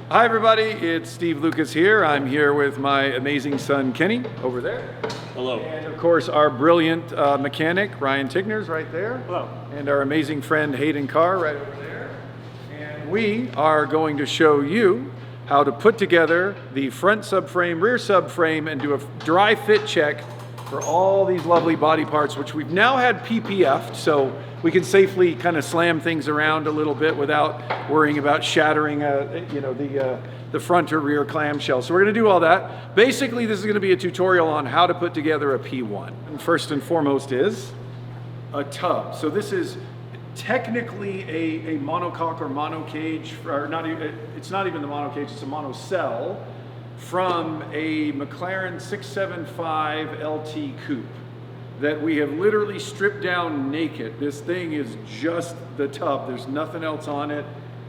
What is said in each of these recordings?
Hi everybody, it's Steve Lucas here. I'm here with my amazing son Kenny over there. Hello. And of course our brilliant mechanic Ryan Tigner's right there. Hello. And our amazing friend Hayden Carr right over there. And we are going to show you how to put together the front subframe, rear subframe, and do a dry fit check for all these lovely body parts, which we've now had PPF'd, so we can safely kind of slam things around a little bit without worrying about shattering, the front or rear clamshell. So we're going to do all that. Basically, this is going to be a tutorial on how to put together a P1. And first and foremost is a tub. So this is technically a monocoque or monocage, or not even, it's not even the monocage, it's a monocell from a McLaren 675 LT coupe that we have literally stripped down naked. This thing is just the tub, there's nothing else on it.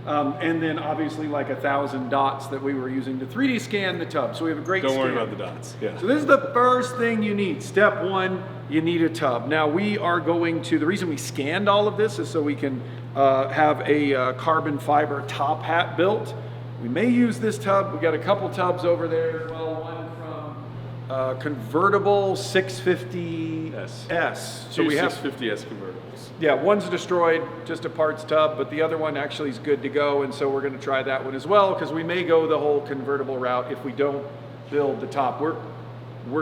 And then obviously like 1,000 dots that we were using to 3D scan the tub. So we have a great Don't worry scan. about the dots. Yeah. So this is the first thing you need. Step one, you need a tub. Now we are going to, the reason we scanned all of this is so we can have a carbon fiber top hat built. We may use this tub. We got a couple tubs over there as well. One from convertible 650S. So we have 650S convertibles. Yeah, one's destroyed, just a parts tub, but the other one actually is good to go, and so we're going to try that one as well, because we may go the whole convertible route if we don't build the top. We're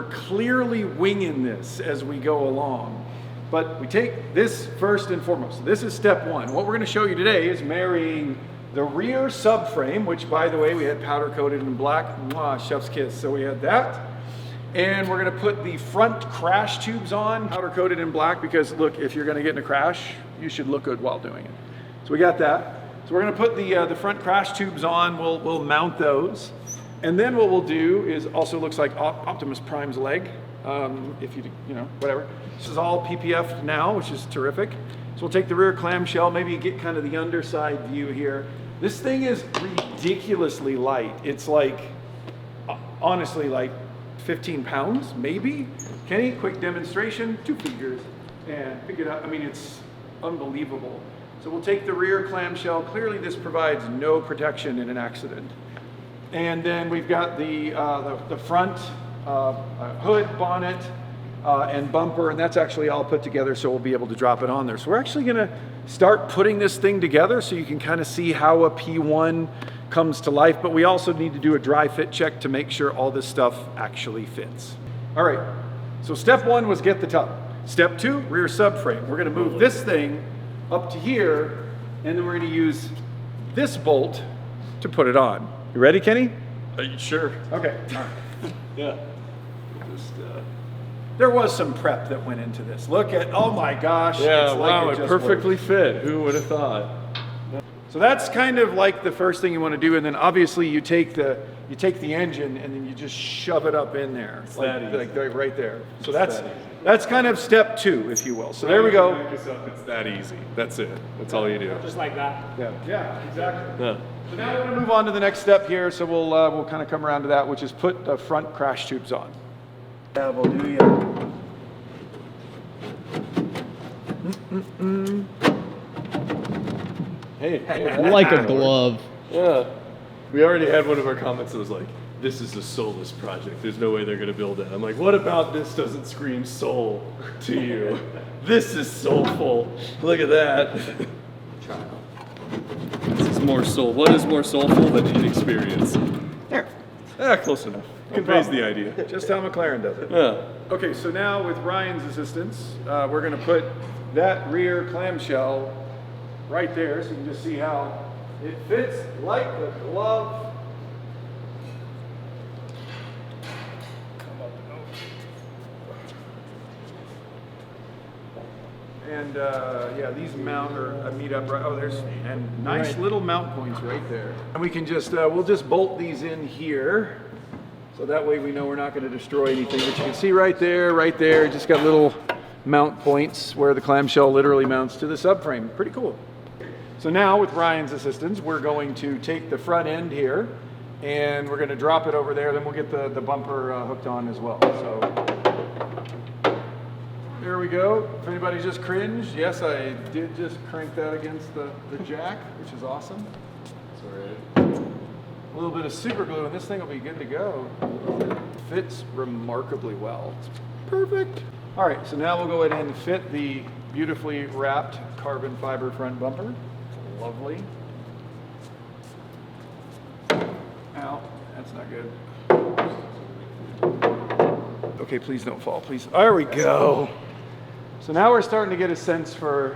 clearly winging this as we go along, but we take this first and foremost. This is step one. What we're going to show you today is marrying the rear subframe, which by the way we had powder coated in black. Mwah, chef's kiss. So we had that. And we're gonna put the front crash tubes on, powder coated in black, because look, if you're gonna get in a crash, you should look good while doing it. So we got that. So we're gonna put the front crash tubes on, we'll mount those. And then what we'll do is, also looks like Optimus Prime's leg, if you know, whatever. This is all PPF now, which is terrific. So we'll take the rear clamshell, maybe get kind of the underside view here. This thing is ridiculously light. It's like, honestly, like 15 pounds, maybe? Kenny, quick demonstration, 2 fingers, and pick it up. I mean, it's unbelievable. So we'll take the rear clamshell. Clearly this provides no protection in an accident. And then we've got the front hood, bonnet, and bumper, and that's actually all put together, so we'll be able to drop it on there. So we're actually gonna start putting this thing together so you can kind of see how a P1 comes to life, but we also need to do a dry fit check to make sure all this stuff actually fits. All right, so step one was get the tub. Step two, rear subframe. We're gonna move this thing up to here, and then we're gonna use this bolt to put it on. You ready, Kenny? Sure. Okay. All right. Yeah. There was some prep that went into this. Look at, oh my gosh. Yeah, it's like wow, it it just perfectly worked. fit. Who would have thought? So that's kind of like the first thing you want to do, and then obviously you take the engine and then you just shove it up in there, like right there. So that's kind of step two, if you will. So there we go. It's that easy. That's it. That's all you do. Just like that. Yeah, exactly. Yeah. So now we're going to move on to the next step here. So we'll kind of come around to that, which is put the front crash tubes on. Yeah, we'll do Hey. Like a glove. Yeah. We already had one of our comments that was like, this is a soulless project. There's no way they're gonna build it. I'm like, what about this doesn't scream soul to you? This is soulful. Look at that. This is more soul. What is more soulful than inexperience? There. Close enough. Conveys the idea. Just how McLaren does it. Yeah. Okay, so now with Ryan's assistance, we're going to put that rear clamshell right there, so you can just see how it fits like a glove. And yeah, these mount or meet up right. Oh, there's and nice little mount points right there. And we can just we'll just bolt these in here, so that way we know we're not going to destroy anything. But you can see right there, just got little mount points where the clamshell literally mounts to the subframe. Pretty cool. So now with Ryan's assistance, we're going to take the front end here and we're going to drop it over there. Then we'll get the bumper hooked on as well. So there we go. If anybody just cringed, yes, I did just crank that against the jack, which is awesome. Sorry. A little bit of super glue and this thing will be good to go. Fits remarkably well. It's perfect. All right, so now we'll go ahead and fit the beautifully wrapped carbon fiber front bumper. Lovely. Ow, that's not good. Okay, please don't fall, please. There we go. So now we're starting to get a sense for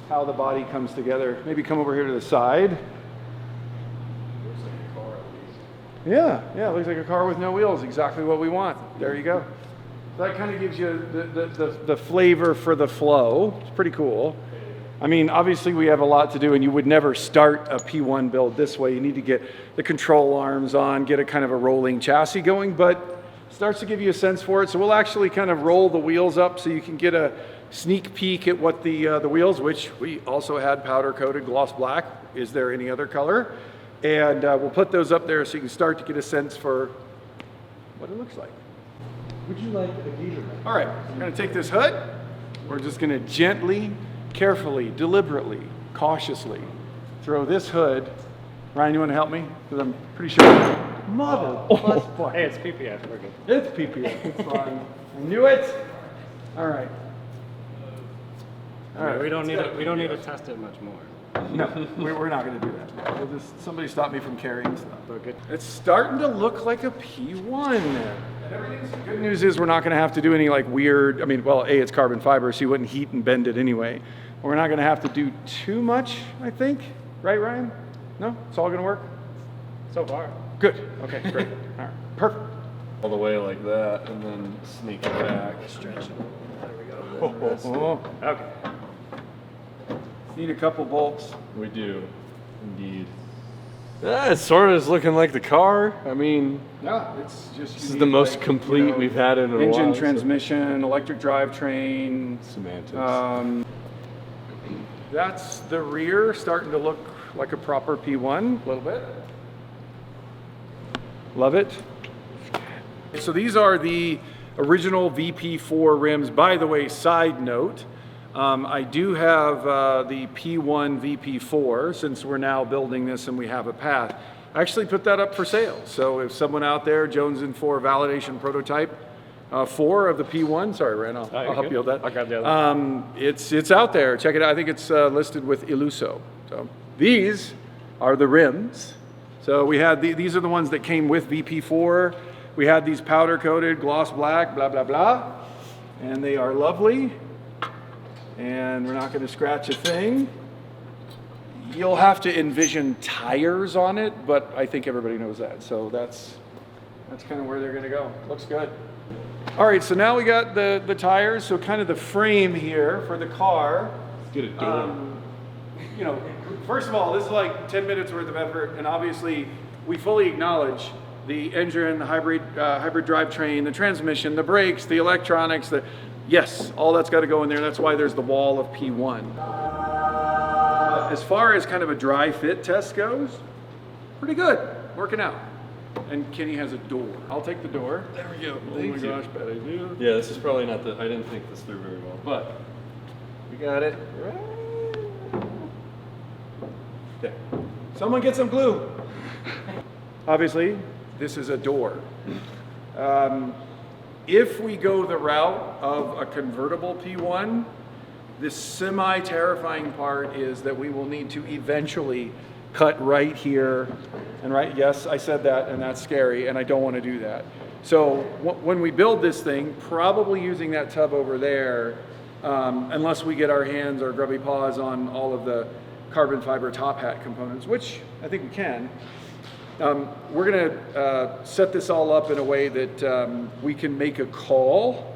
how the body comes together. Maybe come over here to the side. Looks like a car at least. Yeah, it looks like a car with no wheels. Exactly what we want. There you go. That kind of gives you the flavor for the flow. It's pretty cool. I mean, obviously we have a lot to do, and you would never start a P1 build this way. You need to get the control arms on, get a kind of a rolling chassis going, but it starts to give you a sense for it. So we'll actually kind of roll the wheels up so you can get a sneak peek at what the wheels, which we also had powder coated gloss black. Is there any other color? And we'll put those up there so you can start to get a sense for what it looks like. Would you like a geezer? All right, we're going to take this hood. We're just going to gently, carefully, deliberately, cautiously throw this hood. Ryan, you want to help me? Because I'm pretty sure. Mother. Oh, Hey, it's PPF. We're good. it's PPF. It's fine. I knew it. All right. All right. We don't need to test it much more. No, we're not going to do that. We'll just, somebody stop me from carrying stuff. We're good. It's starting to look like a P1. And everything's good news is we're not going to have to do any like weird, I mean, well, A, it's carbon fiber, so you wouldn't heat and bend it anyway. We're not going to have to do too much, I think. Right, Ryan? No? It's all going to work? So far. Good. Okay, great. All right. Perfect. All the way like that, and then sneak it back. Stretch it. There we go. Oh, Okay. need a couple bolts. We do, indeed. Yeah, it sort of is looking like the car. I mean, Yeah, it's just. this is the most complete we've had in a engine, while. transmission, electric drivetrain. Semantics. That's the rear, starting to look like a proper P1 a little bit. Love it. So these are the original VP4 rims. By the way, side note, I do have the P1 VP4 since we're now building this and we have a path. I actually put that up for sale. So if someone out there, Jonesing for validation prototype 4 of the P1, sorry, Ryan, I'll help you with that. I'll grab the other. It's out there. Check it out. I think it's listed with Illuso. So these are the rims. So we had these are the ones that came with VP4. We had these powder coated, gloss black, blah, blah, blah. And they are lovely. And we're not going to scratch a thing. You'll have to envision tires on it, but I think everybody knows that. So that's kind of where they're going to go. Looks good. All right, so now we got the tires. So kind of the frame here for the car. Let's get a door. You know, first of all, this is like 10 minutes worth of effort, and obviously we fully acknowledge the engine, the hybrid drivetrain, the transmission, the brakes, the electronics, yes, all that's got to go in there. That's why there's the wall of P1. As far as kind of a dry fit test goes, pretty good, working out. And Kenny has a door. I'll take the door. There we go. Oh my gosh, bad idea. Yeah, this is probably not I didn't think this through very well, but we got it. Okay. Someone get some glue. Obviously, this is a door. If we go the route of a convertible P1, the semi-terrifying part is that we will need to eventually cut right here and right. Yes, I said that, and that's scary, and I don't want to do that. So when we build this thing, probably using that tub over there, unless we get our hands or grubby paws on all of the carbon fiber top hat components, which I think we can. We're going to set this all up in a way that we can make a call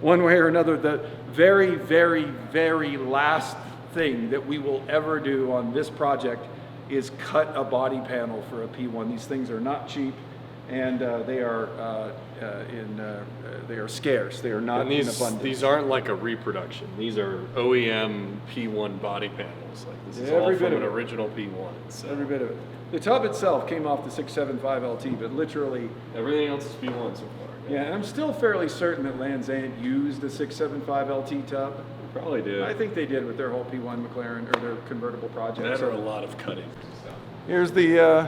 one way or another. The very, very, very last thing that we will ever do on this project is cut a body panel for a P1. These things are not cheap, and they are scarce. They are not in abundance. These aren't like a reproduction. These are OEM P1 body panels. Like this is all from an original P1. So. Every bit of it. The tub itself came off the 675 LT, but literally everything else is P1 so far. Yeah, and I'm still fairly certain that Land's End used the 675 LT tub. Probably did. I think they did with their whole P1 McLaren or their convertible project. That or a lot of cutting. Here's the.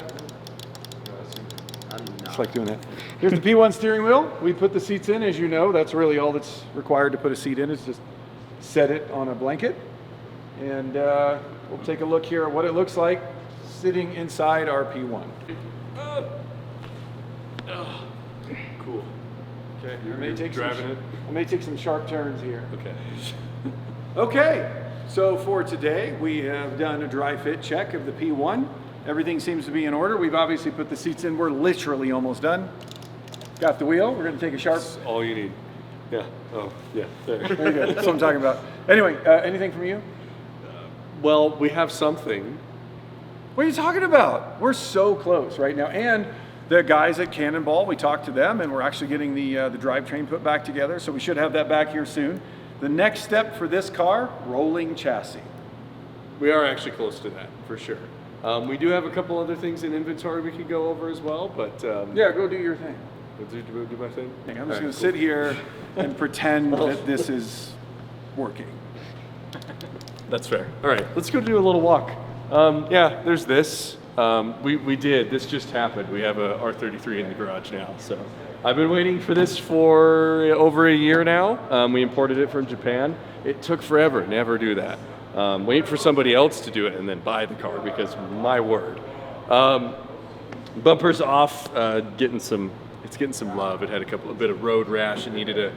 Just like doing that. Here's the P1 steering wheel. We put the seats in, as you know. That's really all that's required to put a seat in is just set it on a blanket. And we'll take a look here at what it looks like sitting inside our P1. Cool. Okay, I may take driving it. I may take some sharp turns here. Okay. Okay, so for today, we have done a dry fit check of the P1. Everything seems to be in order. We've obviously put the seats in. We're literally almost done. Got the wheel. We're going to take a sharp. That's all you need. Yeah. Oh, yeah. There. There you go. That's what I'm talking about. Anyway, anything from you? Well, we have something. What are you talking about? We're so close right now. And the guys at Cannonball, we talked to them, and we're actually getting the drivetrain put back together. So we should have that back here soon. The next step for this car, rolling chassis. We are actually close to that, for sure. We do have a couple other things in inventory we could go over as well, but... Yeah, go do your thing. Do my thing? I'm just going to sit here and pretend that this is working. That's fair. All right, let's go do a little walk. Yeah, there's this. We did. This just happened. We have a R33 in the garage now. So I've been waiting for this for over a year now. We imported it from Japan. It took forever. Never do that. Wait for somebody else to do it and then buy the car because my word. Bumpers off. It's getting some love. It had a bit of road rash. It needed a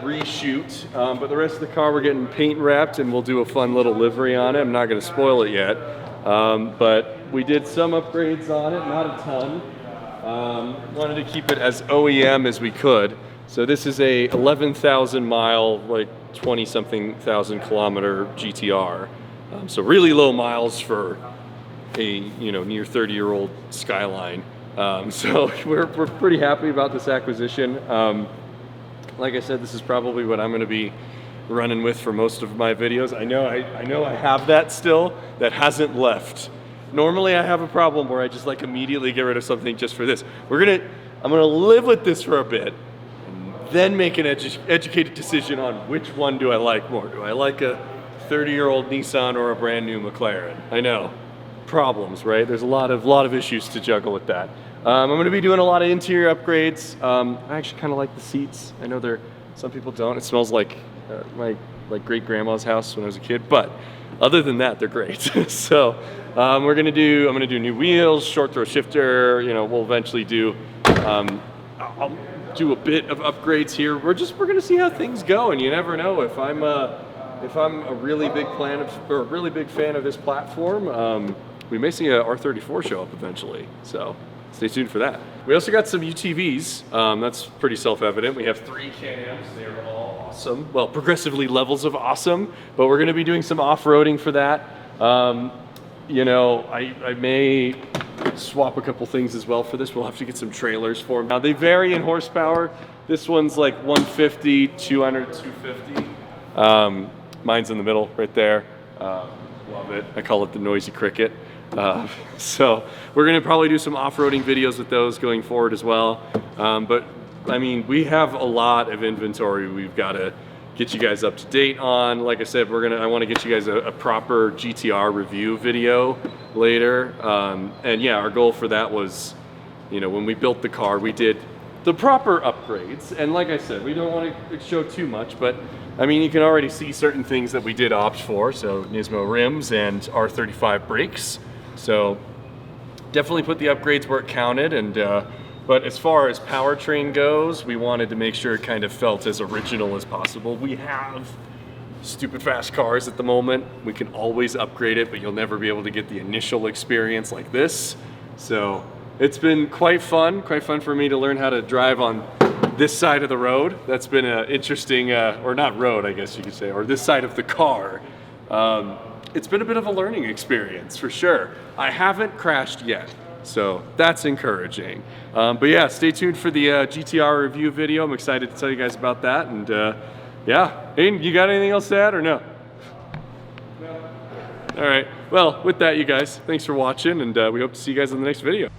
reshoot, but the rest of the car we're getting paint wrapped and we'll do a fun little livery on it. I'm not going to spoil it yet, but we did some upgrades on it, not a ton. Wanted to keep it as OEM as we could. So this is a 11,000 mile, like 20-something thousand kilometer GTR. So really low miles for a near 30-year-old Skyline. So we're pretty happy about this acquisition. Like I said, this is probably what I'm going to be running with for most of my videos. I know I have that still. That hasn't left. Normally I have a problem where I just like immediately get rid of something just for this. I'm gonna live with this for a bit, and then make an educated decision on which one do I like more. Do I like a 30-year-old Nissan or a brand new McLaren? I know, problems, right? There's a lot of issues to juggle with that. I'm going to be doing a lot of interior upgrades. I actually kind of like the seats. I know some people don't. It smells like my great grandma's house when I was a kid, but other than that, they're great. So I'm going to do new wheels, short throw shifter. We'll eventually do. I'll do a bit of upgrades here. We're going to see how things go, and you never know if I'm a really big fan of this platform. We may see a R34 show up eventually. So. Stay tuned for that. We also got some UTVs. That's pretty self-evident. We have 3 Can-Ams. They're all awesome. Well, progressively levels of awesome, but we're going to be doing some off-roading for that. I may swap a couple things as well for this. We'll have to get some trailers for them. Now, they vary in horsepower. This one's like 150, 200, 250. Mine's in the middle right there. Love it. I call it the noisy cricket. So we're going to probably do some off-roading videos with those going forward as well. But I mean, we have a lot of inventory we've got to get you guys up to date on. Like I said, I want to get you guys a proper GTR review video later. And yeah, our goal for that was, when we built the car, we did the proper upgrades. And like I said, we don't want to show too much, but I mean, you can already see certain things that we did opt for. So Nismo rims and R35 brakes. So definitely put the upgrades where it counted, but as far as powertrain goes, we wanted to make sure it kind of felt as original as possible. We have stupid fast cars at the moment. We can always upgrade it, but you'll never be able to get the initial experience like this. So it's been quite fun for me to learn how to drive on this side of the road. That's been an interesting, or not road, I guess you could say, or this side of the car. It's been a bit of a learning experience for sure. I haven't crashed yet, so that's encouraging. But yeah, stay tuned for the GTR review video. I'm excited to tell you guys about that. And yeah, Aiden, you got anything else to add or no? No. All right. Well, with that, you guys, thanks for watching, and we hope to see you guys in the next video.